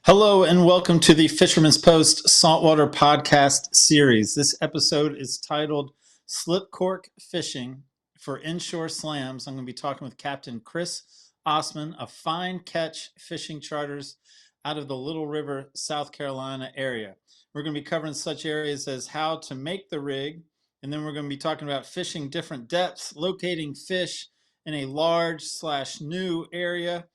Hello and welcome to the Fisherman's Post Saltwater Podcast series. This episode is titled Slip Cork Fishing for Inshore Slams. I'm going to be talking with Captain Chris Ossmann of Fine Catch Fishing Charters out of the Little River, South Carolina area. We're going to be covering such areas as how to make the rig, and then we're going to be talking about fishing different depths, locating fish in a large/new area,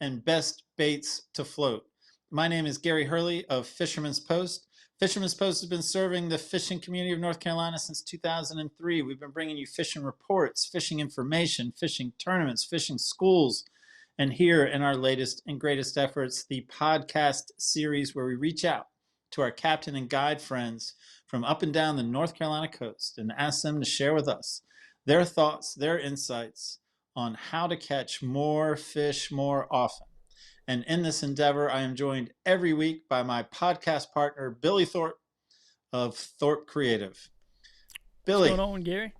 and best baits to float. My name is Gary Hurley of Fisherman's Post. Fisherman's Post has been serving the fishing community of North Carolina since 2003. We've been bringing you fishing reports, fishing information, fishing tournaments, fishing schools, and here in our latest and greatest efforts, the podcast series where we reach out to our captain and guide friends from up and down the North Carolina coast and ask them to share with us their thoughts, their insights on how to catch more fish more often. And in this endeavor, I am joined every week by my podcast partner, Billy Thorpe of Thorpe Creative. Billy, what's going on, Gary?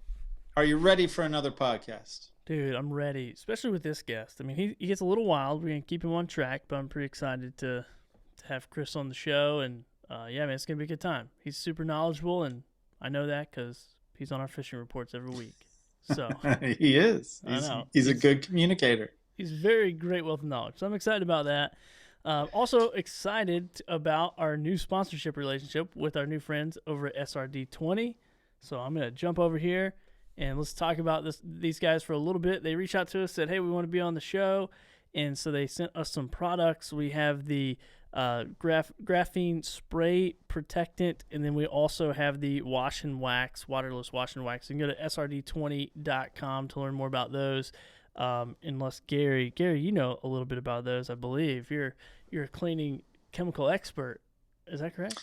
Are you ready for another podcast? Dude, I'm ready, especially with this guest. I mean, he gets a little wild. We're going to keep him on track, but I'm pretty excited to have Chris on the show. And, yeah, man, it's going to be a good time. He's super knowledgeable, and I know that because he's on our fishing reports every week. So He is. He's a good communicator. He's very great wealth of knowledge. So I'm excited about that. Also excited about our new sponsorship relationship with our new friends over at SRD20. So I'm going to jump over here and let's talk about these guys for a little bit. They reached out to us, said, hey, we want to be on the show. And so they sent us some products. We have the graphene spray protectant, and then we also have the wash and wax, waterless wash and wax. You can go to srd20.com to learn more about those. Unless Gary, you know a little bit about those, I believe. You're a cleaning chemical expert. Is that correct?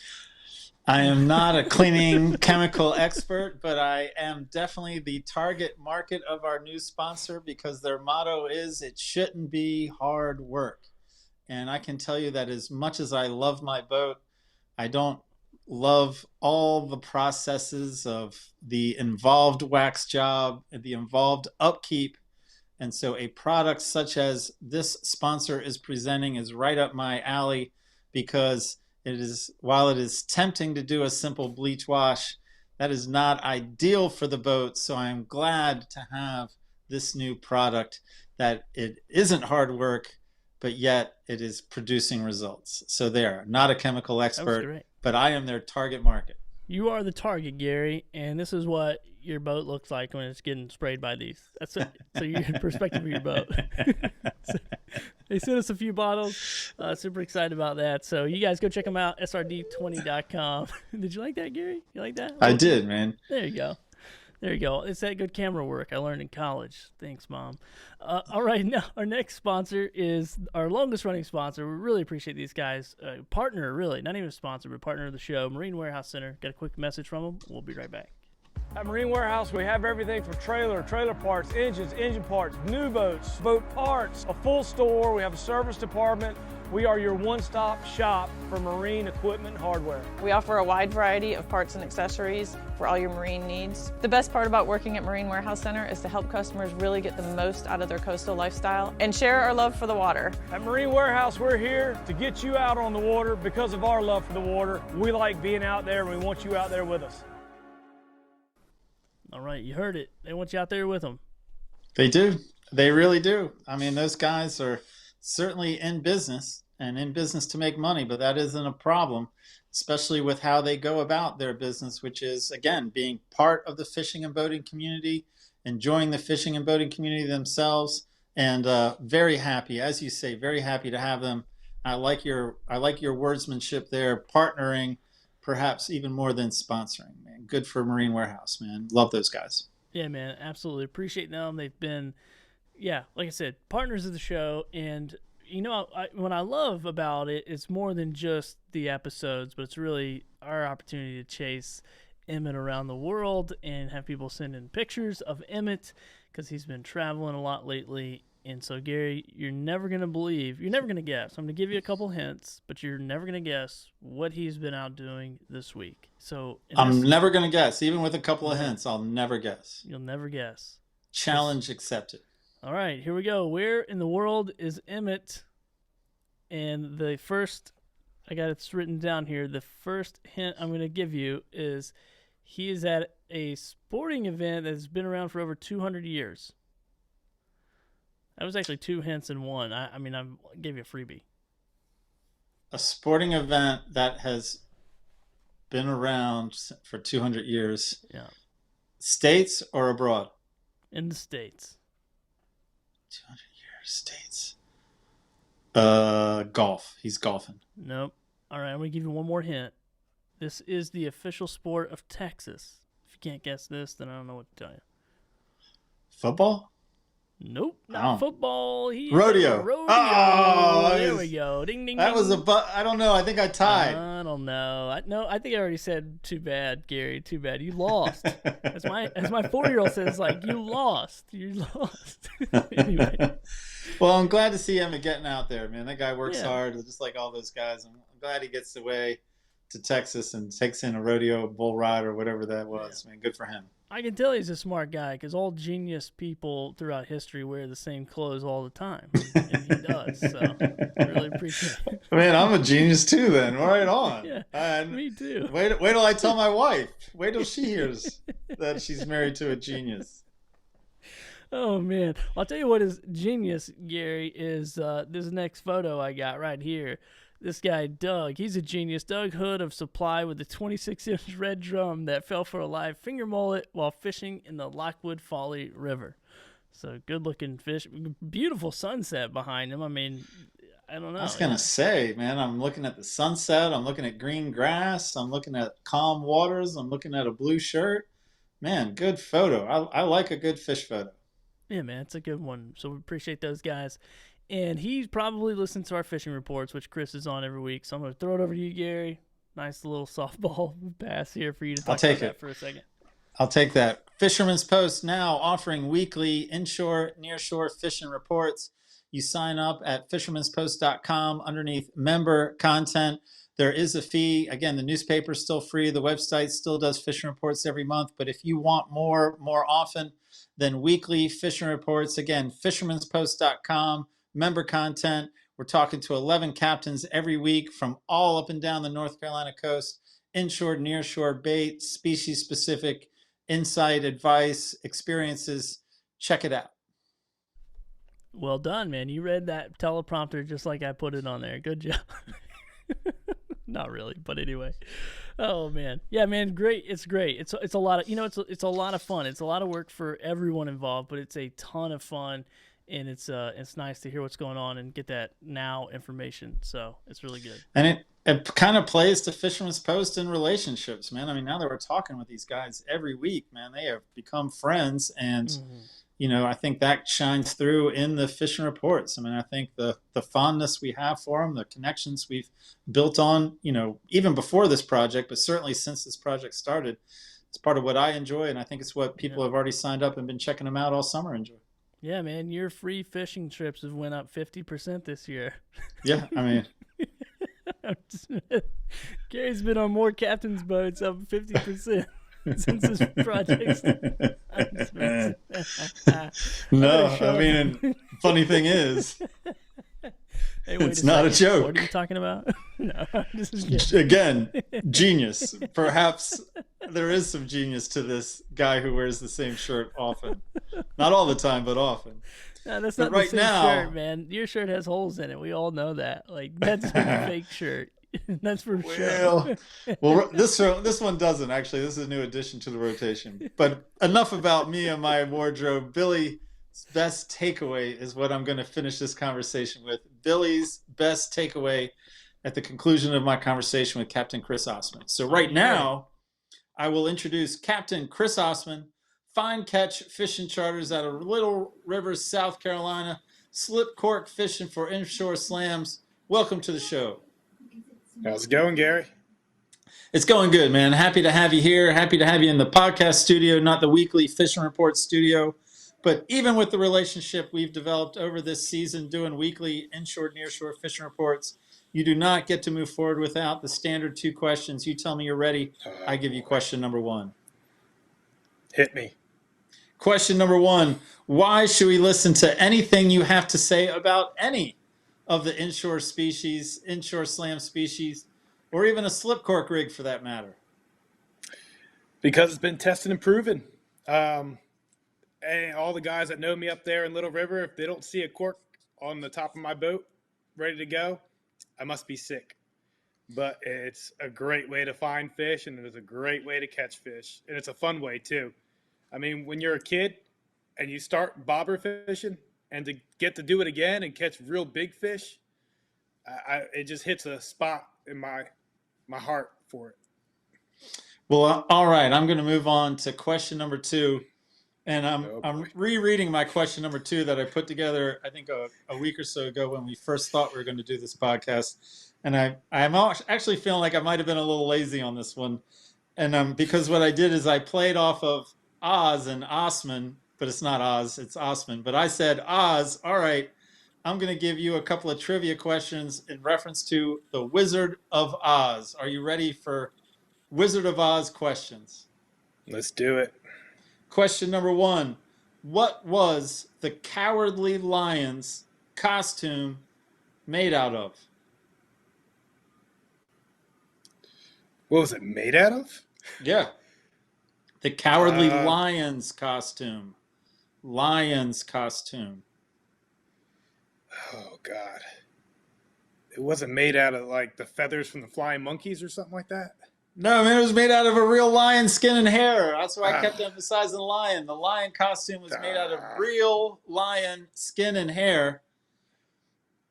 I am not a cleaning chemical expert, but I am definitely the target market of our new sponsor because their motto is it shouldn't be hard work. And I can tell you that as much as I love my boat, I don't love all the processes of the involved wax job and the involved upkeep. And so a product such as this sponsor is presenting is right up my alley because while it is tempting to do a simple bleach wash, that is not ideal for the boat. So I'm glad to have this new product that it isn't hard work, but yet it is producing results. So they're not a chemical expert, but I am their target market. You are the target, Gary, and this is what your boat looks like when it's getting sprayed by these. So you're in perspective of your boat. So they sent us a few bottles. Super excited about that. So you guys go check them out, srd20.com. Did you like that, Gary? You like that? I did, man. There you go. There you go. It's that good camera work I learned in college. Thanks, Mom. All right, now our next sponsor is our longest-running sponsor. We really appreciate these guys. Partner, really. Not even a sponsor, but partner of the show, Marine Warehouse Center. Got a quick message from them. We'll be right back. At Marine Warehouse, we have everything from trailer parts, engines, engine parts, new boats, boat parts, a full store. We have a service department. We are your one-stop shop for marine equipment and hardware. We offer a wide variety of parts and accessories for all your marine needs. The best part about working at Marine Warehouse Center is to help customers really get the most out of their coastal lifestyle and share our love for the water. At Marine Warehouse, we're here to get you out on the water because of our love for the water. We like being out there and we want you out there with us. All right, you heard it. They want you out there with them. They do. They really do. I mean, those guys are certainly in business and in business to make money, but that isn't a problem, especially with how they go about their business, which is, again, being part of the fishing and boating community, enjoying the fishing and boating community themselves, and very happy, as you say, very happy to have them. I like your wordsmanship there, partnering, perhaps even more than sponsoring, man. Good for Marine Warehouse, man. Love those guys. Yeah, man, absolutely. Appreciate them. They've been, like I said, partners of the show. And, you know, what I love about it is more than just the episodes, but it's really our opportunity to chase Emmett around the world and have people send in pictures of Emmett because he's been traveling a lot lately. And so, Gary, you're never going to guess. I'm going to give you a couple hints, but you're never going to guess what he's been out doing this week. So I'm never going to guess. Even with a couple of hints, I'll never guess. You'll never guess. Challenge accepted. All right, here we go. Where in the world is Emmett? And the first I got it written down here. The first hint I'm going to give you is he is at a sporting event that's been around for over 200 years. That was actually 2 hints in one. I gave you a freebie. A sporting event that has been around for 200 years. Yeah. States or abroad? In the States. 200 years, States. Golf. He's golfing. Nope. All right, I'm going to give you one more hint. This is the official sport of Texas. If you can't guess this, then I don't know what to tell you. Football? Nope, not football. Rodeo. Oh, there we go. Ding, ding, that ding. was I don't know. I think I tied. I don't know. I think I already said too bad, Gary. Too bad. You lost. as my 4-year-old says, like, you lost. You lost. Anyway. Well, I'm glad to see him getting out there, man. That guy works hard, just like all those guys. I'm glad he gets away to Texas and takes in a rodeo bull ride or whatever that was. Man, good for him. I can tell he's a smart guy because all genius people throughout history wear the same clothes all the time, and he does. So I really appreciate it. Man, I'm a genius too. Then right on. Yeah, me too. Wait till I tell my wife. Wait till she hears that she's married to a genius. Oh man, I'll tell you what is genius, Gary, is this next photo I got right here. This guy, Doug, he's a genius. Doug Hood of Supply with a 26-inch red drum that fell for a live finger mullet while fishing in the Lockwood Folly River. So good-looking fish. Beautiful sunset behind him. I mean, I don't know. I was going to say, man, I'm looking at the sunset. I'm looking at green grass. I'm looking at calm waters. I'm looking at a blue shirt. Man, good photo. I like a good fish photo. Yeah, man, it's a good one. So we appreciate those guys. And he probably listens to our fishing reports, which Chris is on every week. So I'm going to throw it over to you, Gary. Nice little softball pass here for you to talk about that for a second. I'll take that. Fisherman's Post now offering weekly inshore, nearshore fishing reports. You sign up at fishermanspost.com underneath member content. There is a fee. Again, the newspaper is still free. The website still does fishing reports every month. But if you want more often than weekly fishing reports, again, fishermanspost.com. Member content. We're talking to 11 captains every week from all up and down the North Carolina coast. Inshore, nearshore bait, species-specific insight, advice, experiences. Check it out. Well done, man. You read that teleprompter just like I put it on there. Good job. Not really, but anyway. Oh man, yeah, man, great. It's great. It's a lot of it's a lot of fun. It's a lot of work for everyone involved, but it's a ton of fun. And it's nice to hear what's going on and get that now information. So it's really good. And it kind of plays to Fisherman's Post in relationships, man. I mean, now that we're talking with these guys every week, man, they have become friends. And, I think that shines through in the fishing reports. I mean, I think the fondness we have for them, the connections we've built on, even before this project, but certainly since this project started, it's part of what I enjoy. And I think it's what people have already signed up and been checking them out all summer enjoy. Yeah, man, your free fishing trips have went up 50% this year. Yeah, I mean. Gary's been on more captain's boats, up 50% since this project started. No, I mean, funny thing is, hey, it's not a joke. What are you talking about? No, again, genius. Perhaps there is some genius to this guy who wears the same shirt often. Not all the time, but often. No, that's not the same shirt, man. Your shirt has holes in it. We all know that. Like, that's a fake shirt. That's for sure. Well, this one doesn't, actually. This is a new addition to the rotation. But enough about me and my wardrobe. Billy's best takeaway is what I'm going to finish this conversation with. Billy's best takeaway at the conclusion of my conversation with Captain Chris Ossmann. So right now, I will introduce Captain Chris Ossmann, fine catch fishing charters out of Little River, South Carolina, slip cork fishing for inshore slams. Welcome to the show. How's it going, Gary? It's going good, man. Happy to have you here. Happy to have you in the podcast studio, not the weekly fishing report studio. But even with the relationship we've developed over this season, doing weekly inshore, nearshore fishing reports, you do not get to move forward without the standard 2 questions. You tell me you're ready. I give you question number 1. Hit me. Question number 1, why should we listen to anything you have to say about any of the inshore species, inshore slam species, or even a slip cork rig for that matter? Because it's been tested and proven. And all the guys that know me up there in Little River, if they don't see a cork on the top of my boat ready to go, I must be sick. But it's a great way to find fish, and it is a great way to catch fish. And it's a fun way, too. I mean, when you're a kid and you start bobber fishing and to get to do it again and catch real big fish, it just hits a spot in my heart for it. Well, all right. I'm going to move on to question number 2. And I'm rereading my question number 2 that I put together, I think, a week or so ago when we first thought we were going to do this podcast. And I'm actually feeling like I might have been a little lazy on this one. And because what I did is I played off of Oz and Ossmann, but it's not Oz, it's Osman. But I said, Oz, all right, I'm going to give you a couple of trivia questions in reference to the Wizard of Oz. Are you ready for Wizard of Oz questions? Let's do it. Question number 1. What was the Cowardly Lion's costume made out of? What was it made out of? Yeah. The Cowardly Lion's costume. Lion's costume. Oh, God. It wasn't made out of, like, the feathers from the flying monkeys or something like that? No, man, it was made out of a real lion skin and hair. That's why I kept emphasizing lion. The lion costume was made out of real lion skin and hair.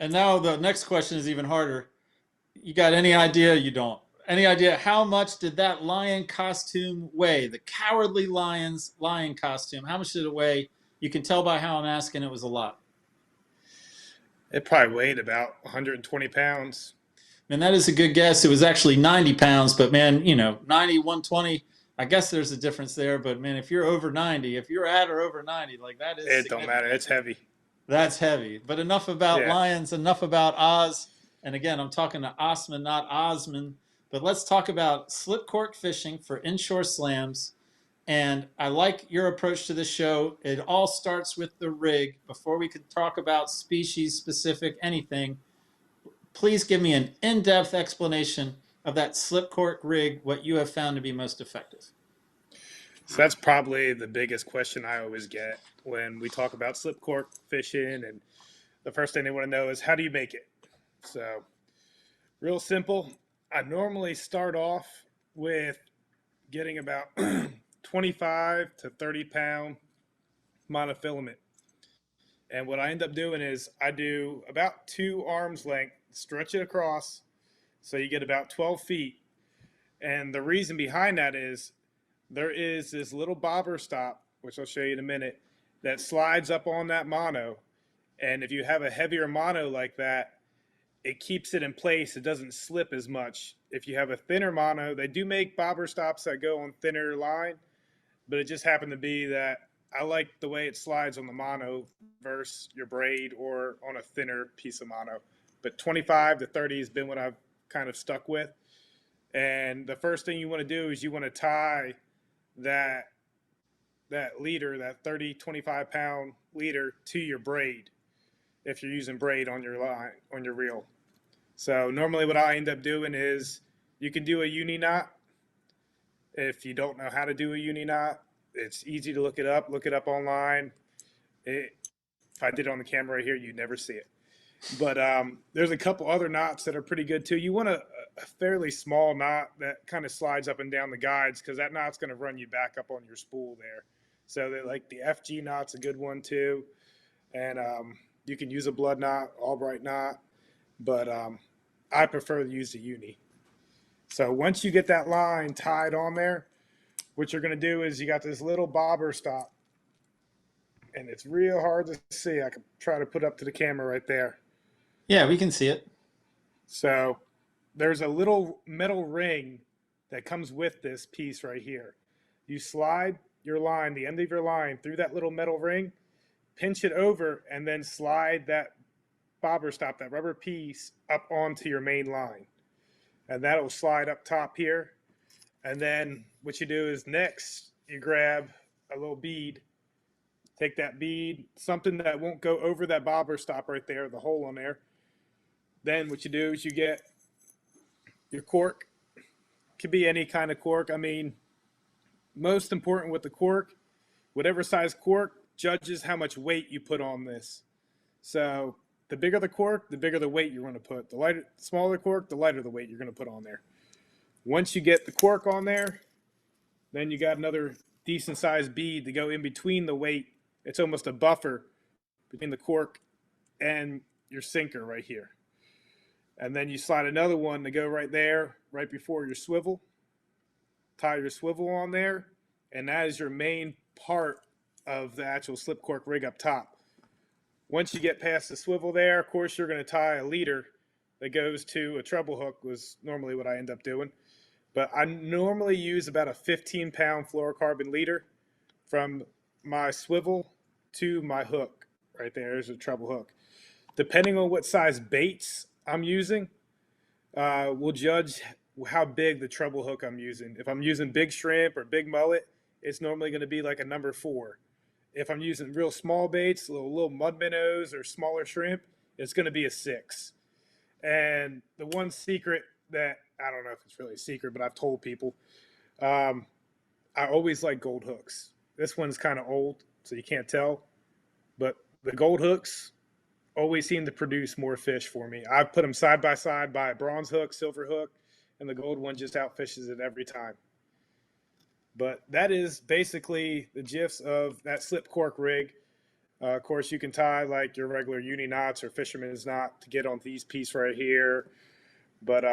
And now the next question is even harder. You got any idea? You don't. Any idea how much did that lion costume weigh? The Cowardly Lion's lion costume. How much did it weigh? You can tell by how I'm asking. It was a lot. It probably weighed about 120 pounds. Man, that is a good guess. It was actually 90 pounds, but man, 90, 120, I guess there's a difference there. But man, if you're over 90, if you're at or over 90, like that is It don't matter. It's heavy. That's heavy. But enough about lions, enough about Oz. And again, I'm talking to Osman, not Osman. But let's talk about slip cork fishing for inshore slams. And I like your approach to the show. It all starts with the rig. Before we could talk about species specific anything, please give me an in-depth explanation of that slip cork rig, what you have found to be most effective. So that's probably the biggest question I always get when we talk about slip cork fishing. And the first thing they want to know is, how do you make it? So real simple. I normally start off with getting about 25 to 30 pound monofilament. And what I end up doing is I do about 2 arms length, stretch it across, so you get about 12 feet. And the reason behind that is there is this little bobber stop, which I'll show you in a minute, that slides up on that mono. And if you have a heavier mono like that, it keeps it in place. It doesn't slip as much. If you have a thinner mono, they do make bobber stops that go on thinner line, but it just happened to be that I like the way it slides on the mono versus your braid or on a thinner piece of mono. But 25 to 30 has been what I've kind of stuck with. And the first thing you want to do is you want to tie that leader, that 30, 25 pound leader, to your braid if you're using braid on your line, on your reel. So normally what I end up doing is you can do a uni knot. If you don't know how to do a uni knot, it's easy to look it up online. If I did it on the camera right here, you'd never see it. But there's a couple other knots that are pretty good too. You want a fairly small knot that kind of slides up and down the guides, because that knot's going to run you back up on your spool there. So that, like, the FG knot's a good one too. And you can use a blood knot, Albright knot, but I prefer to use the uni. So once you get that line tied on there, what you're going to do is you got this little bobber stop, and it's real hard to see. I can try to put up to the camera right there. Yeah, we can see it. So there's a little metal ring that comes with this piece right here. You slide your line, the end of your line, through that little metal ring, pinch it over, and then slide that bobber stop, that rubber piece, up onto your main line. And that'll slide up top here. And then what you do is next, you grab a little bead, take that bead, something that won't go over that bobber stop right there, the hole on there, Then what you do is you get your cork. Could be any kind of cork. I mean, most important with the cork, whatever size cork judges how much weight you put on this. So the bigger the cork, the bigger the weight you're going to put. The lighter, smaller cork, the lighter the weight you're going to put on there. Once you get the cork on there, then you got another decent sized bead to go in between the weight. It's almost a buffer between the cork and your sinker right here. And then you slide another one to go right there, right before your swivel. Tie your swivel on there, and that is your main part of the actual slip cork rig up top. Once you get past the swivel there, of course, you're going to tie a leader that goes to a treble hook, was normally what I end up doing. But I normally use about a 15-pound fluorocarbon leader from my swivel to my hook. Right there's a treble hook. Depending on what size baits I'm using, will judge how big the treble hook I'm using. If I'm using big shrimp or big mullet, it's normally going to be like a number 4. If I'm using real small baits, little mud minnows or smaller shrimp, it's going to be a 6. And the one secret that, I don't know if it's really a secret, but I've told people, I always like gold hooks. This one's kind of old, so you can't tell, but the gold hooks always seem to produce more fish for me. I've put them side by side by a bronze hook, silver hook, and the gold one just outfishes it every time. But that is basically the gist of that slip cork rig. Of course, you can tie like your regular uni knots or fisherman's knot to get on these pieces right here. But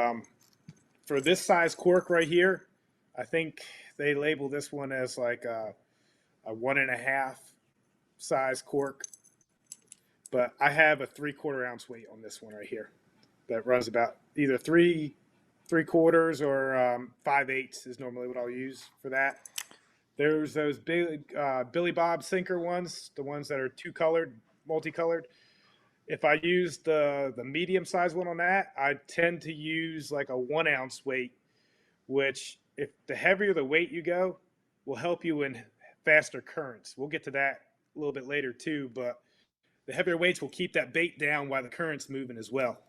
for this size cork right here, I think they label this one as like a 1.5 size cork. But I have a 3/4 ounce weight on this one right here that runs about either 3/4 or 5/8 is normally what I'll use for that. There's those big Billy Bob sinker ones, the ones that are 2-colored, multicolored. If I use the medium size one on that, I tend to use like a 1 ounce weight, which if the heavier the weight you go, will help you in faster currents. We'll get to that a little bit later too, but the heavier weights will keep that bait down while the current's moving as well.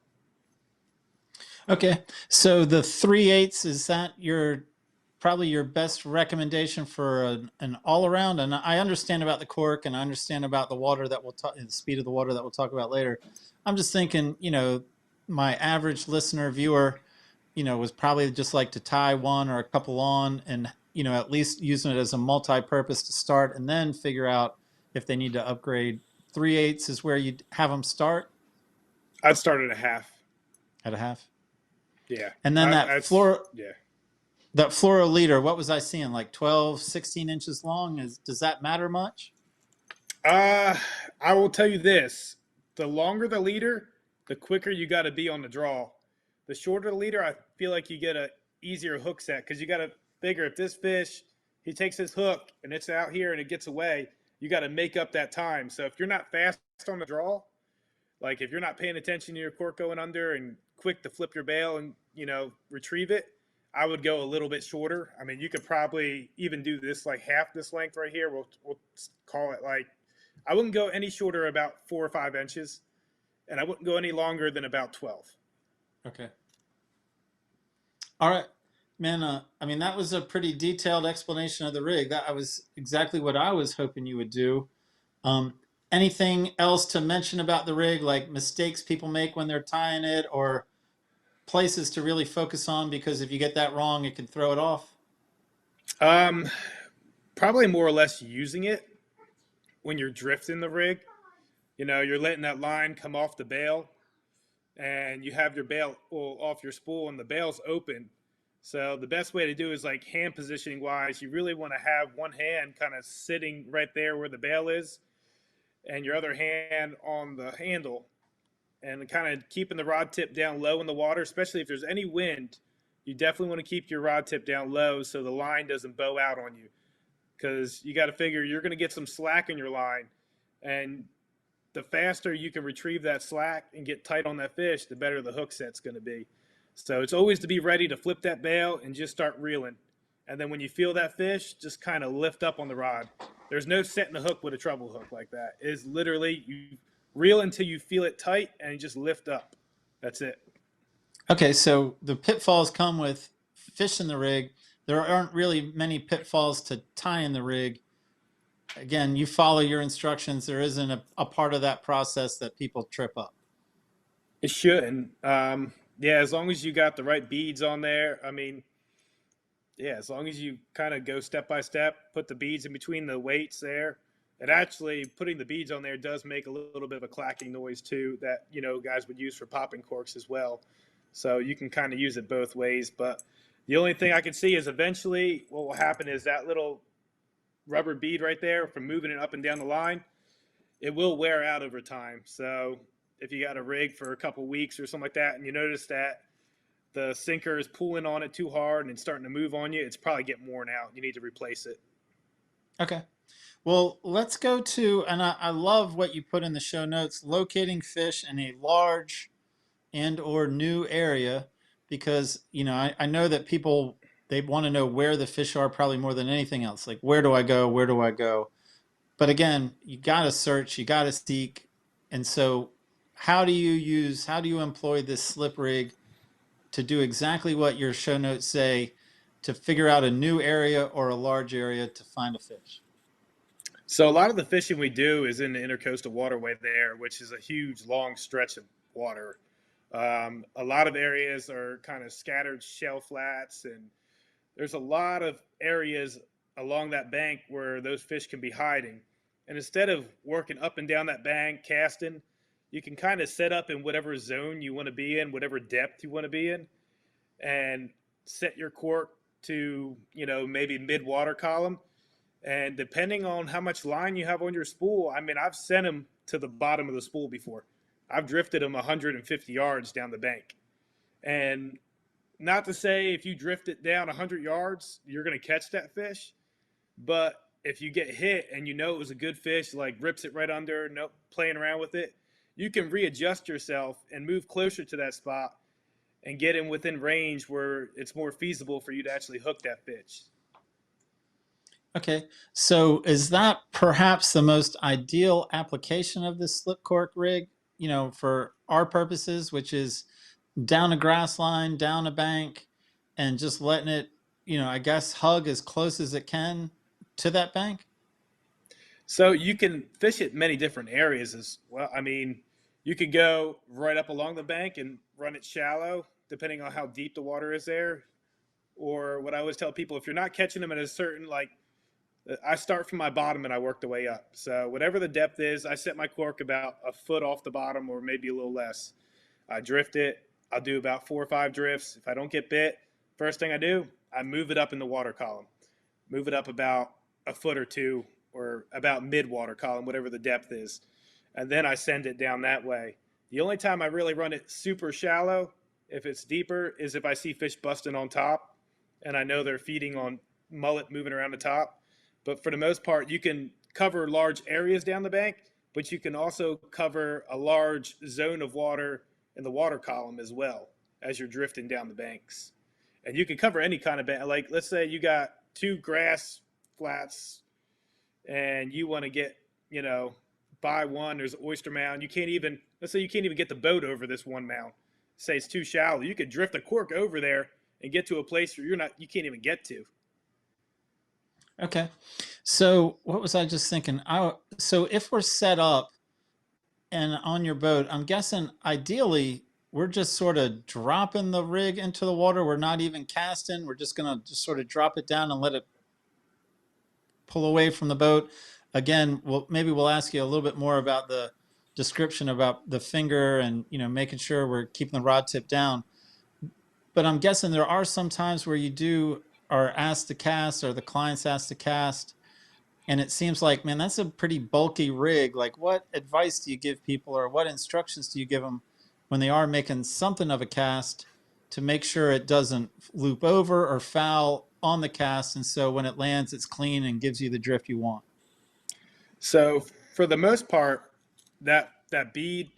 Okay, so the 3/8, is that probably your best recommendation for an all around? And I understand about the cork, and I understand about the water that we'll talk, the speed of the water that we'll talk about later. I'm just thinking, my average listener viewer, was probably just like to tie one or a couple on, and at least using it as a multi-purpose to start, and then figure out if they need to upgrade. 3/8 is where you'd have them start. I'd start at a half. At a half. Yeah. And then that fluoro leader, what was I seeing? Like 12, 16 inches long? Does that matter much? I will tell you this. The longer the leader, the quicker you got to be on the draw. The shorter the leader, I feel like you get a easier hook set because you got to figure if this fish, he takes his hook and it's out here and it gets away, you got to make up that time. So if you're not fast on the draw, like if you're not paying attention to your cork going under and quick to flip your bail and, retrieve it, I would go a little bit shorter. I mean, you could probably even do this like half this length right here. We'll call it like, I wouldn't go any shorter about 4 or 5 inches, and I wouldn't go any longer than about 12. Okay. All right, man. That was a pretty detailed explanation of the rig. That was exactly what I was hoping you would do. Anything else to mention about the rig, like mistakes people make when they're tying it, or places to really focus on? Because if you get that wrong, it can throw it off. Probably more or less using it when you're drifting the rig. You're letting that line come off the bail, and you have your bail off your spool, and the bail's open. So the best way to do is like hand positioning wise, you really want to have one hand kind of sitting right there where the bail is, and your other hand on the handle, and kind of keeping the rod tip down low in the water, especially if there's any wind. You definitely want to keep your rod tip down low so the line doesn't bow out on you, because you got to figure you're going to get some slack in your line, and the faster you can retrieve that slack and get tight on that fish, the better the hook set's going to be. So it's always to be ready to flip that bail and just start reeling. And then when you feel that fish, just kind of lift up on the rod. There's no setting the hook with a treble hook like that. It's literally you reel until you feel it tight and just lift up. That's it. Okay, so the pitfalls come with fish in the rig. There aren't really many pitfalls to tie in the rig. Again, you follow your instructions. There isn't a part of that process that people trip up. It shouldn't. Yeah, as long as you got the right beads on there. I mean, yeah, as long as you kind of go step by step, put the beads in between the weights there. And actually, putting the beads on there does make a little bit of a clacking noise too, that guys would use for popping corks as well. So you can kind of use it both ways. But the only thing I can see is eventually what will happen is that little rubber bead right there from moving it up and down the line, it will wear out over time. So if you got a rig for a couple weeks or something like that, and you notice that the sinker is pulling on it too hard and it's starting to move on you, it's probably getting worn out. You need to replace it. Okay. Well, let's go to, and I love what you put in the show notes, locating fish in a large and or new area, because, I know that people, they want to know where the fish are probably more than anything else. Like, where do I go? Where do I go? But again, you got to search, you got to seek. And so how do you employ this slip rig to do exactly what your show notes say, to figure out a new area or a large area to find a fish? So a lot of the fishing we do is in the intercoastal waterway there, which is a huge, long stretch of water. A lot of areas are kind of scattered shell flats, and there's a lot of areas along that bank where those fish can be hiding. And instead of working up and down that bank casting, you can kind of set up in whatever zone you want to be in, whatever depth you want to be in, and set your cork to, maybe mid water column. And depending on how much line you have on your spool, I mean, I've sent them to the bottom of the spool before. I've drifted them 150 yards down the bank. And not to say if you drift it down 100 yards, you're going to catch that fish. But if you get hit and it was a good fish, like rips it right under, no playing around with it, you can readjust yourself and move closer to that spot and get in within range where it's more feasible for you to actually hook that fish. Okay, so is that perhaps the most ideal application of this slip cork rig, for our purposes, which is down a grass line, down a bank, and just letting it, I guess, hug as close as it can to that bank? So you can fish at many different areas as well. I mean, you could go right up along the bank and run it shallow, depending on how deep the water is there. Or what I always tell people, if you're not catching them at a certain, I start from my bottom and I work the way up. So whatever the depth is, I set my cork about a foot off the bottom or maybe a little less. I drift it. I'll do about 4 or 5 drifts. If I don't get bit, first thing I do, I move it up in the water column. Move it up about a foot or two or about mid-water column, whatever the depth is. And then I send it down that way. The only time I really run it super shallow, if it's deeper, is if I see fish busting on top and I know they're feeding on mullet moving around the top. But for the most part, you can cover large areas down the bank, but you can also cover a large zone of water in the water column as well as you're drifting down the banks. And you can cover any kind of bank. Like, let's say you got 2 grass flats and you want to get, by one, there's an oyster mound. Let's say you can't even get the boat over this one mound. Say it's too shallow. You could drift a cork over there and get to a place where you can't even get to. Okay. So what was I just thinking? So if we're set up and on your boat, I'm guessing ideally we're just sort of dropping the rig into the water. We're not even casting. We're just going to just sort of drop it down and let it pull away from the boat. Again, maybe we'll ask you a little bit more about the description about the finger and, making sure we're keeping the rod tip down. But I'm guessing there are some times where you are asked to cast, or the client's asked to cast, and it seems like, man, that's a pretty bulky rig. Like, what advice do you give people, or what instructions do you give them when they are making something of a cast to make sure it doesn't loop over or foul on the cast, and so when it lands, it's clean and gives you the drift you want? So for the most part, that bead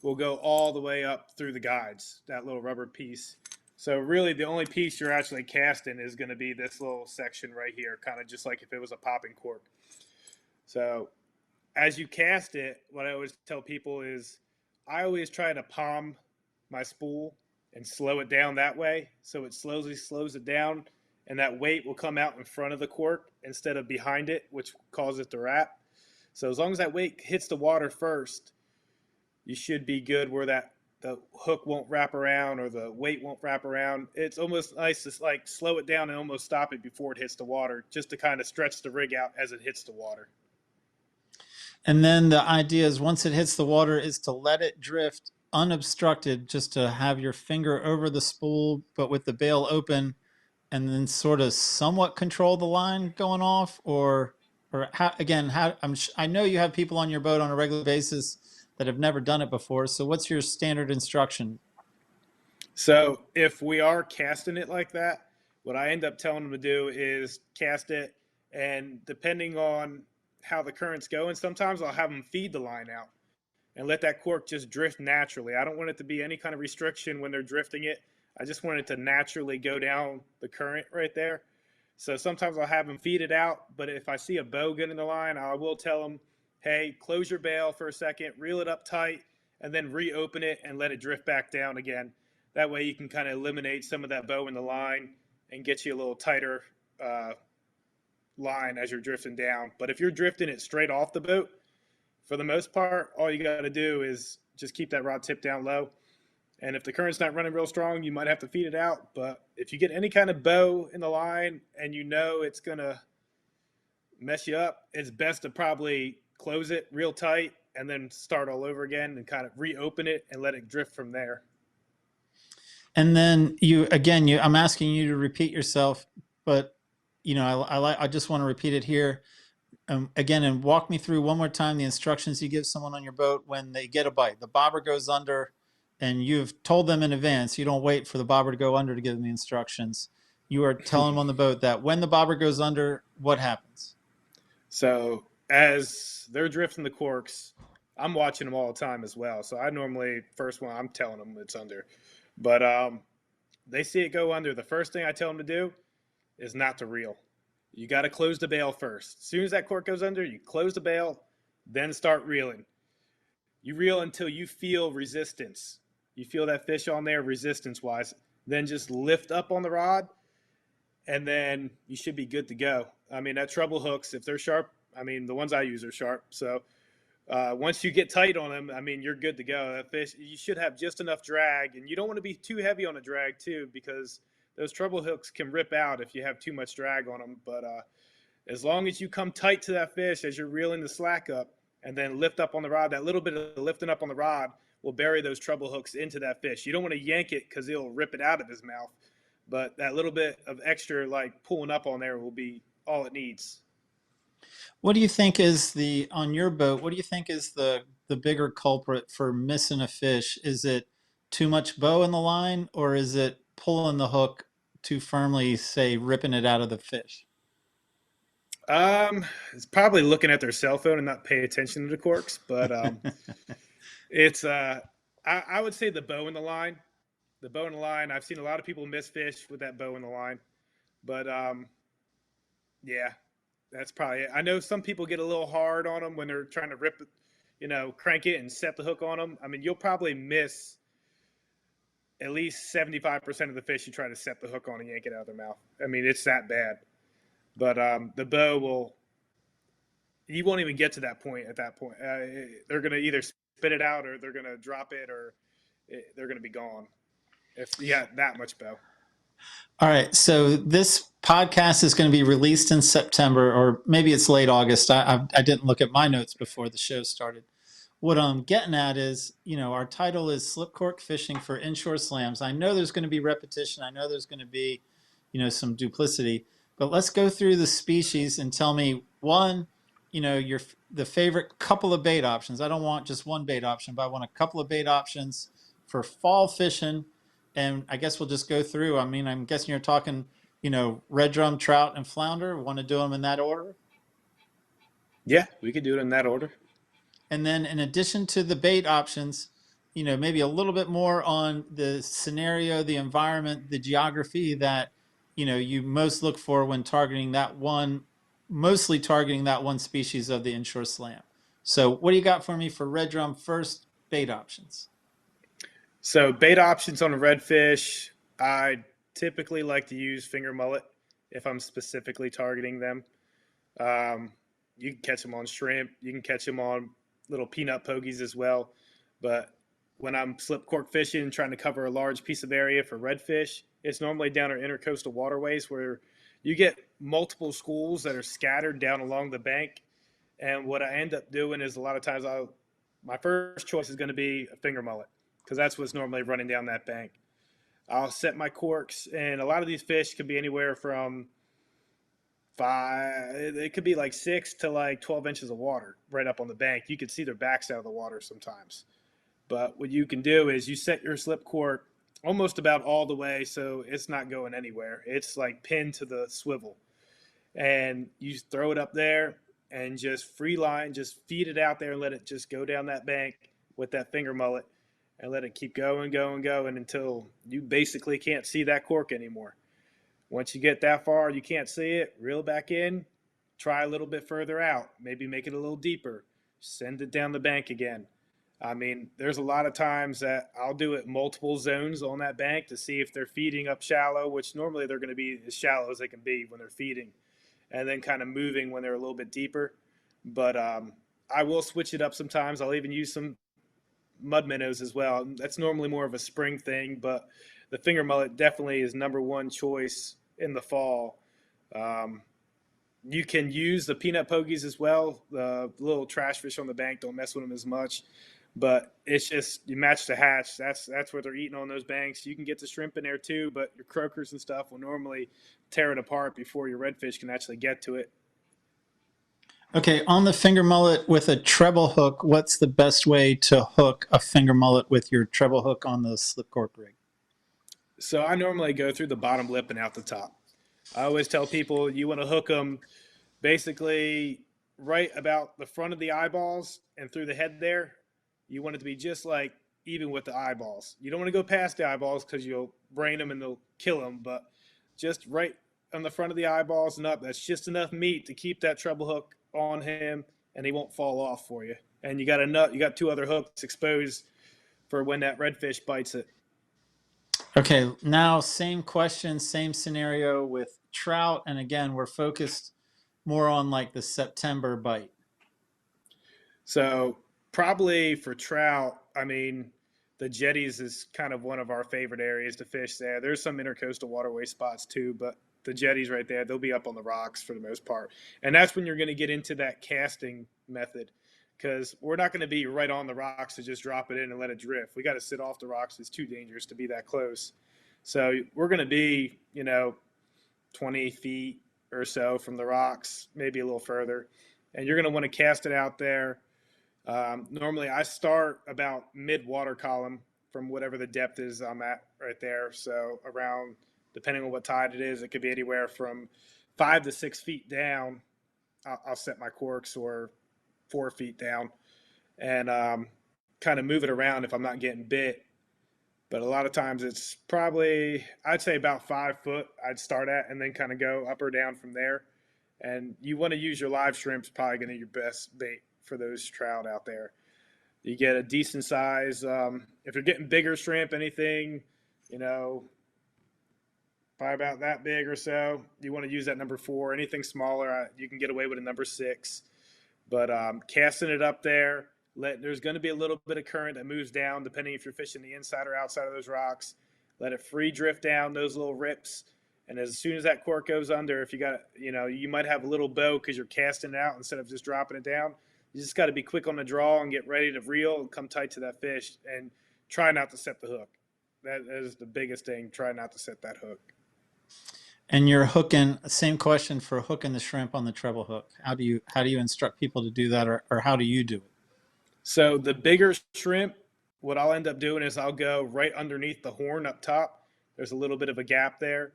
will go all the way up through the guides, that little rubber piece. So really the only piece you're actually casting is going to be this little section right here, kind of just like if it was a popping cork. So as you cast it, what I always tell people is I always try to palm my spool and slow it down that way. So it slowly slows it down, and that weight will come out in front of the cork instead of behind it, which causes it to wrap. So as long as that weight hits the water first, you should be good where the hook won't wrap around or the weight won't wrap around. It's almost nice to like slow it down and almost stop it before it hits the water, just to kind of stretch the rig out as it hits the water. And then the idea is once it hits the water is to let it drift unobstructed, just to have your finger over the spool, but with the bail open, and then sort of somewhat control the line going off, or how, again, how I know you have people on your boat on a regular basis that have never done it before. So what's your standard instruction? So if we are casting it like that, what I end up telling them to do is cast it, and depending on how the current's going, sometimes I'll have them feed the line out and let that cork just drift naturally. I don't want it to be any kind of restriction when they're drifting it. I just want it to naturally go down the current right there. So sometimes I'll have them feed it out, but if I see a bow getting in the line, I will tell them, hey, close your bail for a second, reel it up tight, and then reopen it and let it drift back down again. That way you can kind of eliminate some of that bow in the line and get you a little tighter line as you're drifting down. But if you're drifting it straight off the boat, for the most part, all you got to do is just keep that rod tip down low. And if the current's not running real strong, you might have to feed it out. But if you get any kind of bow in the line and you know it's going to mess you up, it's best to probably close it real tight and then start all over again and kind of reopen it and let it drift from there. And then I'm asking you to repeat yourself, but I just want to repeat it here again, and walk me through one more time the instructions you give someone on your boat when they get a bite. The bobber goes under, and you've told them in advance. You don't wait for the bobber to go under to give them the instructions. You are telling them on the boat that when the bobber goes under, what happens? So as they're drifting the corks, I'm watching them all the time as well. So I normally, first one, I'm telling them it's under. But they see it go under. The first thing I tell them to do is not to reel. You got to close the bail first. As soon as that cork goes under, you close the bail, then start reeling. You reel until you feel resistance. You feel that fish on there resistance-wise. Then just lift up on the rod, and then you should be good to go. I mean, that treble hooks, if they're sharp, I mean, the ones I use are sharp. So once you get tight on them, I mean, you're good to go. That fish, you should have just enough drag, and you don't want to be too heavy on a drag too, because those treble hooks can rip out if you have too much drag on them. But as long as you come tight to that fish as you're reeling the slack up and then lift up on the rod, that little bit of lifting up on the rod will bury those treble hooks into that fish. You don't want to yank it because it'll rip it out of his mouth. But that little bit of extra like pulling up on there will be all it needs. What do you think is on your boat, what do you think is the bigger culprit for missing a fish? Is it too much bow in the line, or is it pulling the hook too firmly, say ripping it out of the fish? It's probably looking at their cell phone and not pay attention to the corks, but it's I would say the bow in the line. The bow in the line, I've seen a lot of people miss fish with that bow in the line. But yeah, that's probably it. I know some people get a little hard on them when they're trying to rip it, crank it and set the hook on them. I mean, you'll probably miss at least 75% of the fish you try to set the hook on and yank it out of their mouth. I mean, it's that bad. But the bow you won't even get to that point at that point. They're going to either spit it out, or they're going to drop it, or they're going to be gone if you have that much bow. All right. So this podcast is going to be released in September, or maybe it's late August. I didn't look at my notes before the show started. What I'm getting at is, our title is Slip Cork Fishing for Inshore Slams. I know there's going to be repetition. I know there's going to be, some duplicity. But let's go through the species and tell me, one, the favorite couple of bait options. I don't want just one bait option, but I want a couple of bait options for fall fishing. And I guess we'll just go through. I mean, I'm guessing you're talking, red drum, trout, and flounder. Want to do them in that order? Yeah, we could do it in that order. And then in addition to the bait options, maybe a little bit more on the scenario, the environment, the geography that, you most look for when mostly targeting that one species of the inshore slam. So what do you got for me for red drum first bait options? So bait options on a redfish, I typically like to use finger mullet if I'm specifically targeting them. Um, you can catch them on shrimp. You can catch them on little peanut pogies as well. But when I'm slip cork fishing and trying to cover a large piece of area for redfish, it's normally down our intercoastal waterways where you get multiple schools that are scattered down along the bank. And what I end up doing is a lot of times my first choice is going to be a finger mullet because that's what's normally running down that bank. I'll set my corks, and a lot of these fish can be anywhere from it could be like 6 to like 12 inches of water right up on the bank. You can see their backs out of the water sometimes. But what you can do is you set your slip cork almost about all the way so it's not going anywhere. It's like pinned to the swivel. And you throw it up there and just free line, just feed it out there and let it just go down that bank with that finger mullet and let it keep going, going, going until you basically can't see that cork anymore. Once you get that far, you can't see it, reel back in, try a little bit further out, maybe make it a little deeper, send it down the bank again. I mean, there's a lot of times that I'll do it multiple zones on that bank to see if they're feeding up shallow, which normally they're going to be as shallow as they can be when they're feeding, and then kind of moving when they're a little bit deeper. But I will switch it up sometimes. I'll even use some mud minnows as well. That's normally more of a spring thing, but the finger mullet definitely is number one choice in the fall. You can use the peanut pogies as well. The little trash fish on the bank, don't mess with them as much. But it's just you match the hatch. That's what they're eating on those banks. You can get the shrimp in there too, but your croakers and stuff will normally tear it apart before your redfish can actually get to it. Okay, on the finger mullet with a treble hook, what's the best way to hook a finger mullet with your treble hook on the slip cork rig? So I normally go through the bottom lip and out the top. I always tell people you want to hook them basically right about the front of the eyeballs and through the head there. You want it to be just like even with the eyeballs. You don't want to go past the eyeballs because you'll brain them and they'll kill them, but just right on the front of the eyeballs and up. That's just enough meat to keep that treble hook on him and he won't fall off for you. And you got 2 other hooks exposed for when that redfish bites it. Okay, now same question, same scenario with trout. And again, we're focused more on like the September bite. So probably for trout, I mean, the jetties is kind of one of our favorite areas to fish there. There's some intercoastal waterway spots too, but the jetties right there, they'll be up on the rocks for the most part. And that's when you're going to get into that casting method because we're not going to be right on the rocks to just drop it in and let it drift. We got to sit off the rocks. It's too dangerous to be that close. So we're going to be, 20 feet or so from the rocks, maybe a little further. And you're going to want to cast it out there. Normally I start about mid-water column from whatever the depth is I'm at right there. So around, depending on what tide it is, it could be anywhere from 5 to 6 feet down. I'll set my corks or 4 feet down and kind of move it around if I'm not getting bit. But a lot of times it's probably, I'd say about 5 foot I'd start at and then kind of go up or down from there. And you want to use your live shrimps, probably going to be your best bait for those trout out there. You get a decent size. If you're getting bigger shrimp, anything, probably about that big or so, you want to use that number 4. Anything smaller, you can get away with a number 6. But casting it up there, there's going to be a little bit of current that moves down, depending if you're fishing the inside or outside of those rocks. Let it free drift down those little rips. And as soon as that cork goes under, if you got, you might have a little bow because you're casting it out instead of just dropping it down. You just got to be quick on the draw and get ready to reel and come tight to that fish and try not to set the hook. That is the biggest thing. Try not to set that hook. And you're hooking, same question for hooking the shrimp on the treble hook. How do you instruct people to do that, or how do you do it? So the bigger shrimp, what I'll end up doing is I'll go right underneath the horn up top. There's a little bit of a gap there.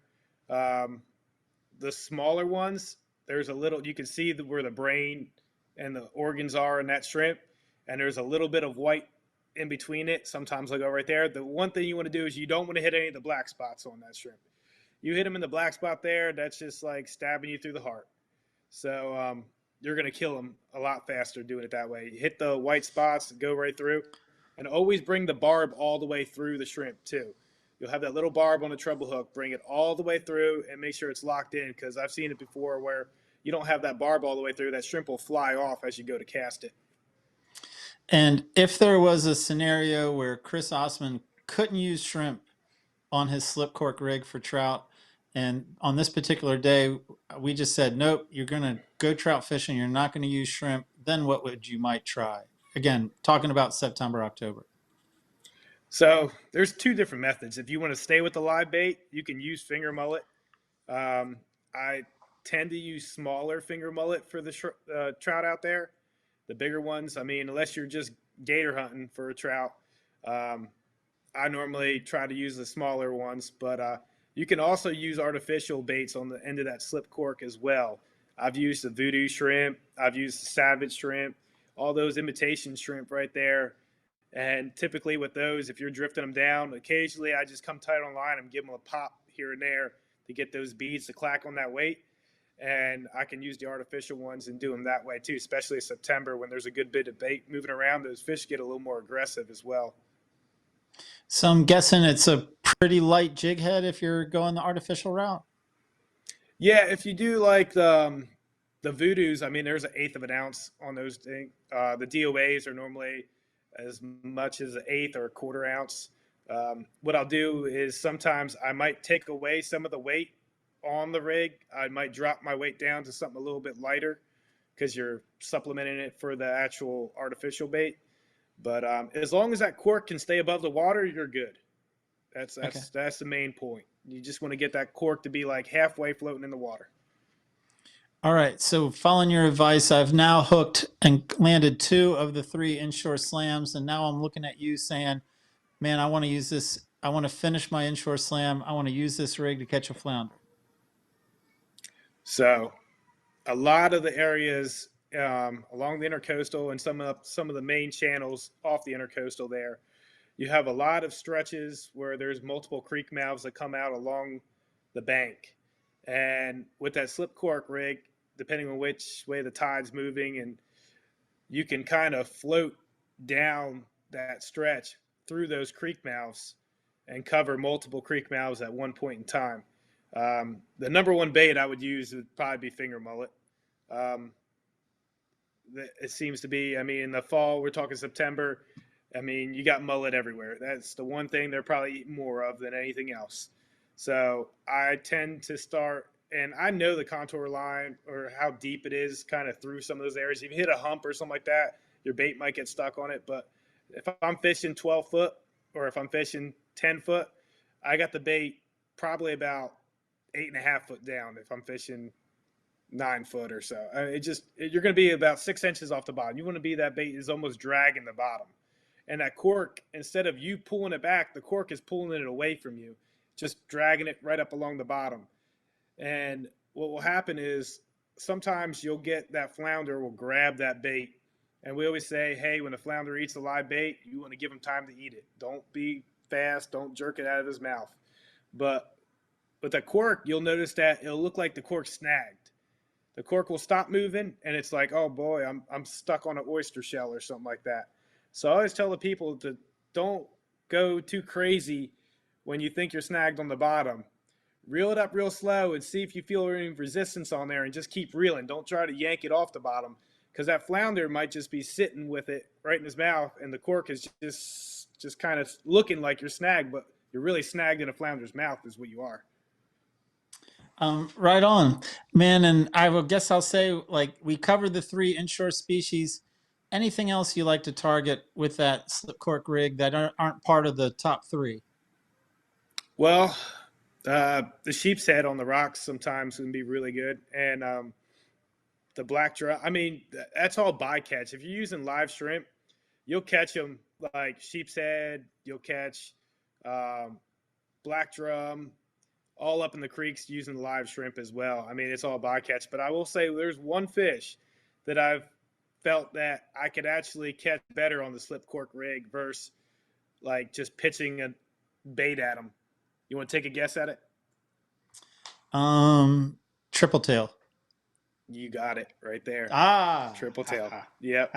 The smaller ones, there's a little, you can see where the brain and the organs are in that shrimp, and there's a little bit of white in between it. Sometimes I'll go right there. The one thing you want to do is you don't want to hit any of the black spots on that shrimp. You hit them in the black spot there, that's just like stabbing you through the heart. So you're going to kill them a lot faster doing it that way. You hit the white spots and go right through. And always bring the barb all the way through the shrimp too. You'll have that little barb on the treble hook. Bring it all the way through and make sure it's locked in, because I've seen it before where you don't have that barb all the way through. That shrimp will fly off as you go to cast it. And if there was a scenario where Chris Ossmann couldn't use shrimp on his slip cork rig for trout, and on this particular day we just said, nope, you're going to go trout fishing, you're not going to use shrimp, then what would you might try? Again, talking about September, October. So there's two different methods. If you want to stay with the live bait, you can use finger mullet. I tend to use smaller finger mullet for the trout out there. The bigger ones, I mean, unless you're just gator hunting for a trout, I normally try to use the smaller ones. But you can also use artificial baits on the end of that slip cork as well. I've used the voodoo shrimp. I've used the savage shrimp, all those imitation shrimp right there. And typically with those, if you're drifting them down, occasionally I just come tight on line and give them a pop here and there to get those beads to clack on that weight. And I can use the artificial ones and do them that way too, especially in September when there's a good bit of bait moving around. Those fish get a little more aggressive as well. So I'm guessing it's a pretty light jig head if you're going the artificial route. Yeah, if you do like the voodoos, I mean, there's 1/8 of an ounce on those things. The DOAs are normally as much as 1/8 or 1/4 ounce. What I'll do is sometimes I might take away some of the weight on the rig. I might drop my weight down to something a little bit lighter because you're supplementing it for the actual artificial bait. But as long as that cork can stay above the water, you're good. That's the main point. You just want to get that cork to be like halfway floating in the water. All right, so following your advice, I've now hooked and landed 2 of the 3 inshore slams, and now I'm looking at you saying, man, I want to use this. I want to finish my inshore slam. I want to use this rig to catch a flounder. So a lot of the areas along the intercoastal and some of the main channels off the intercoastal there, you have a lot of stretches where there's multiple creek mouths that come out along the bank. And with that slip cork rig, depending on which way the tide's moving, and you can kind of float down that stretch through those creek mouths and cover multiple creek mouths at one point in time. The number one bait I would use would probably be finger mullet. It seems to be, I mean, in the fall, we're talking September, I mean, you got mullet everywhere. That's the one thing they're probably eating more of than anything else. So I tend to start, and I know the contour line or how deep it is kind of through some of those areas. If you hit a hump or something like that, your bait might get stuck on it. But if I'm fishing 12 foot or if I'm fishing 10 foot, I got the bait probably about 8.5 foot down if I'm fishing 9 foot or so. You're going to be about 6 inches off the bottom. You want to be that bait is almost dragging the bottom. And that cork, instead of you pulling it back, the cork is pulling it away from you, just dragging it right up along the bottom. And what will happen is sometimes you'll get that flounder will grab that bait. And we always say, hey, when a flounder eats a live bait, you want to give him time to eat it. Don't be fast. Don't jerk it out of his mouth. But with that cork, you'll notice that it'll look like the cork snagged. The cork will stop moving, and it's like, oh, boy, I'm stuck on an oyster shell or something like that. So I always tell the people to don't go too crazy when you think you're snagged on the bottom. Reel it up real slow and see if you feel any resistance on there, and just keep reeling. Don't try to yank it off the bottom, because that flounder might just be sitting with it right in his mouth, and the cork is just kind of looking like you're snagged, but you're really snagged in a flounder's mouth is what you are. Right on, man. And I will guess I'll say, like, we covered the 3 inshore species. Anything else you like to target with that slip cork rig that aren't part of the top 3? Well, the sheep's head on the rocks sometimes can be really good. And the black drum, I mean, that's all bycatch. If you're using live shrimp, you'll catch them like sheep's head, you'll catch black drum, all up in the creeks using live shrimp as well. I mean, it's all bycatch. But I will say there's one fish that I've felt that I could actually catch better on the slip cork rig versus like just pitching a bait at them. You want to take a guess at it? Tripletail. You got it right there. Ah, Tripletail. Yep.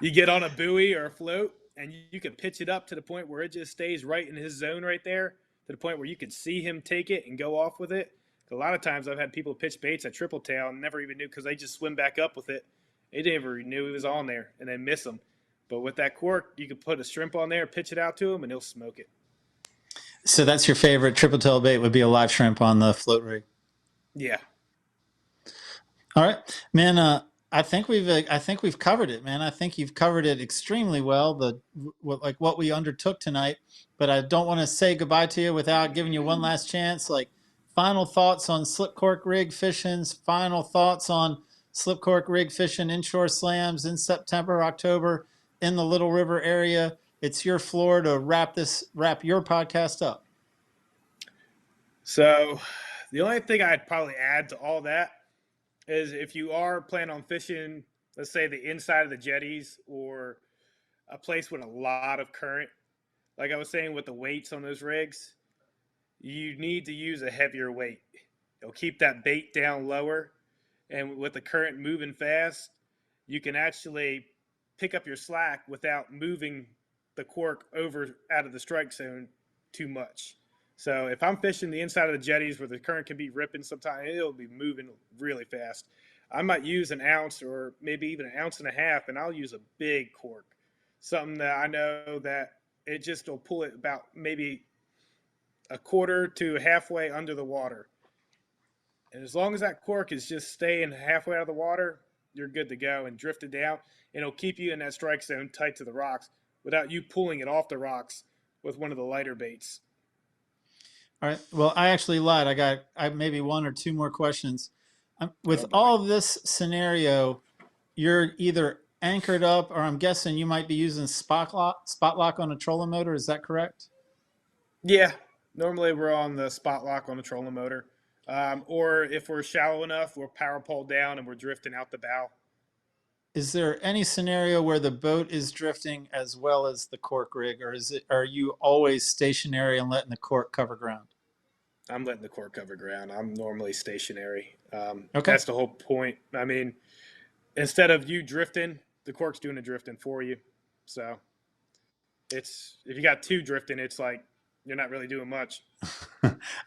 You get on a buoy or a float and you can pitch it up to the point where it just stays right in his zone right there, to the point where you can see him take it and go off with it. A lot of times I've had people pitch baits at triple tail and never even knew, because they just swim back up with it. They never knew he was on there and then miss him. But with that cork, you can put a shrimp on there, pitch it out to him, and he'll smoke it. So that's your favorite triple tail bait, would be a live shrimp on the float rig. Yeah. All right, man. I think we've covered it, man. I think you've covered it extremely well. What we undertook tonight, but I don't want to say goodbye to you without giving you one last chance. Like, final thoughts on slip cork rig fishing. Final thoughts on slip cork rig fishing inshore slams in September, October in the Little River area. It's your floor to wrap your podcast up. So the only thing I'd probably add to all that is, if you are planning on fishing, let's say the inside of the jetties or a place with a lot of current, like I was saying with the weights on those rigs, you need to use a heavier weight. It'll keep that bait down lower. And with the current moving fast, you can actually pick up your slack without moving the cork over out of the strike zone too much. So if I'm fishing the inside of the jetties where the current can be ripping sometimes, it'll be moving really fast. I might use an ounce or maybe even an ounce and a half, and I'll use a big cork. Something that I know that it just will pull it about maybe a quarter to halfway under the water. And as long as that cork is just staying halfway out of the water, you're good to go and drift it down. And it'll keep you in that strike zone tight to the rocks without you pulling it off the rocks with one of the lighter baits. All right. Well, I actually lied. I maybe one or two more questions. With all this scenario, you're either anchored up, or I'm guessing you might be using spot lock on a trolling motor. Is that correct? Yeah. Normally we're on the spot lock on the trolling motor. Or if we're shallow enough, we'll power pole down and we're drifting out the bow. Is there any scenario where the boat is drifting as well as the cork rig, or are you always stationary and letting the cork cover ground? I'm letting the cork cover ground. I'm normally stationary. Okay. That's the whole point. I mean, instead of you drifting, the cork's doing the drifting for you. So if you got two drifting, it's like you're not really doing much.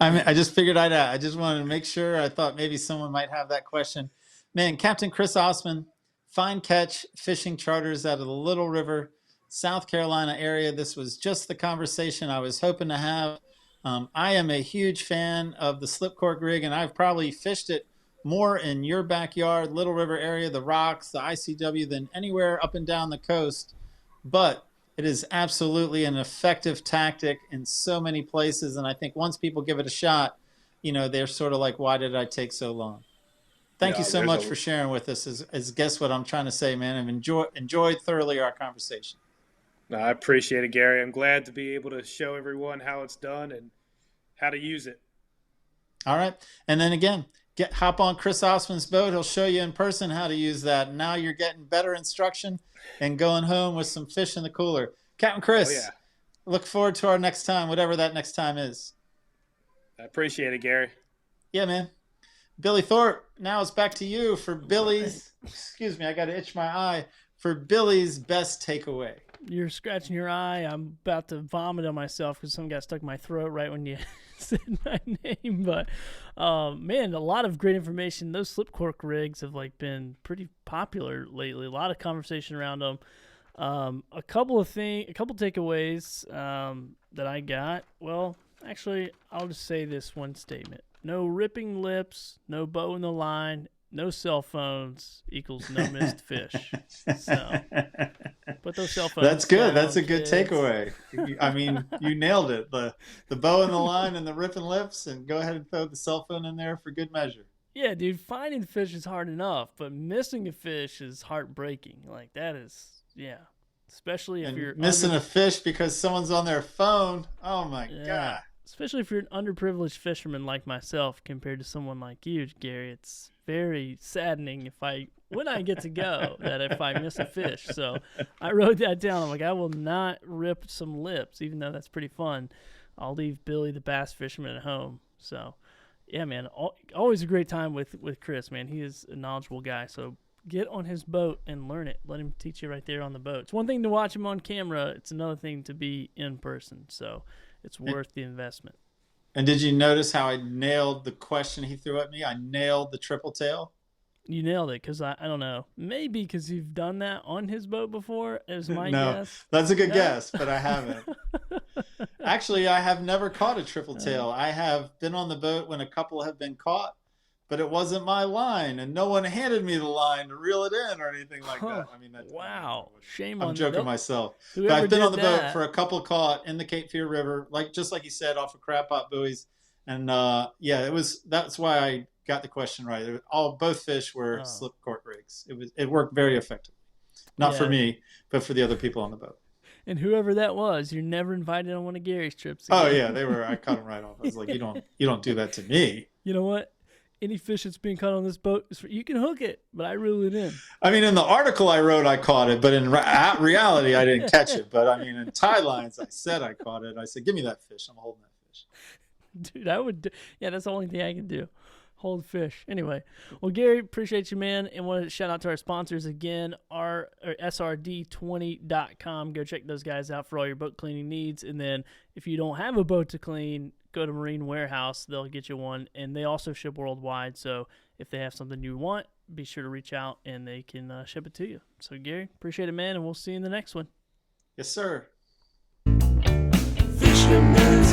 I mean, I just figured I just wanted to make sure. I thought maybe someone might have that question. Man, Captain Chris Ossmann, fine catch fishing charters out of the Little River, South Carolina area. This was just the conversation I was hoping to have. I am a huge fan of the slip cork rig, and I've probably fished it more in your backyard, Little River area, the rocks, the ICW, than anywhere up and down the coast. But it is absolutely an effective tactic in so many places. And I think once people give it a shot, they're sort of like, why did I take so long? Thank you so much for sharing with us. As guess what I'm trying to say, man. I've enjoyed thoroughly our conversation. No, I appreciate it, Gary. I'm glad to be able to show everyone how it's done and how to use it. All right. And then again, hop on Chris Ossmann's boat. He'll show you in person how to use that. Now you're getting better instruction and going home with some fish in the cooler. Captain Chris, look forward to our next time, whatever that next time is. I appreciate it, Gary. Yeah, man. Billy Thorpe, now it's back to you for Billy's, excuse me, I got to itch my eye, for Billy's best takeaway. You're scratching your eye. I'm about to vomit on myself because something got stuck in my throat right when you said my name. But, man, a lot of great information. Those slip cork rigs have been pretty popular lately. A lot of conversation around them. A couple takeaways that I got. Well, actually, I'll just say this one statement. No ripping lips, no bow in the line, no cell phones equals no missed fish. So, put those cell phones That's good. down, That's a good kids. takeaway. I mean, you nailed it. The bow in the line and the ripping lips, and go ahead and throw the cell phone in there for good measure. Yeah, dude, finding fish is hard enough, but missing a fish is heartbreaking. That is, yeah. Especially if you're missing a fish because someone's on their phone. Oh my God. Especially if you're an underprivileged fisherman like myself compared to someone like you, Gary. It's very saddening when I get to go that if I miss a fish. So I wrote that down. I'm like, I will not rip some lips, even though that's pretty fun. I'll leave Billy the bass fisherman at home. So, yeah, man, always a great time with Chris, man. He is a knowledgeable guy. So Get on his boat and learn it. Let him teach you right there on the boat. It's one thing to watch him on camera. It's another thing to be in person. So it's worth the investment. And did you notice how I nailed the question he threw at me? I nailed the triple tail. You nailed it, because I don't know. Maybe because you've done that on his boat before, is my guess. That's a good guess, but I haven't. Actually, I have never caught a triple tail. I have been on the boat when a couple have been caught, but it wasn't my line, and no one handed me the line to reel it in or anything like that. I mean, that's, wow. Shame on I'm joking myself. But Whoever I've been did on the boat that. for a couple caught in the Cape Fear River, just like you said, off of crab pot buoys. And that's why I got the question right. Both fish were slip cork rigs. It worked very effectively. Not for me, but for the other people on the boat. And whoever that was, you're never invited on one of Gary's trips again. Oh yeah, they were. I cut them right off. I was like, you don't do that to me. You know what? Any fish that's being caught on this boat, you can hook it, but I reel it in. I mean, in the article I wrote, I caught it, but in reality, I didn't catch it. But I mean, in tie lines, I said I caught it. I said, give me that fish. I'm holding that fish. Dude, that's the only thing I can do. Hold fish. Anyway, well, Gary, appreciate you, man. And want to shout out to our sponsors again, SRD20.com. Go check those guys out for all your boat cleaning needs. And then if you don't have a boat to clean, go to Marine Warehouse. They'll get you one. And they also ship worldwide. So if they have something you want, be sure to reach out and they can ship it to you. So, Gary, appreciate it, man. And we'll see you in the next one. Yes, sir. Fisherman.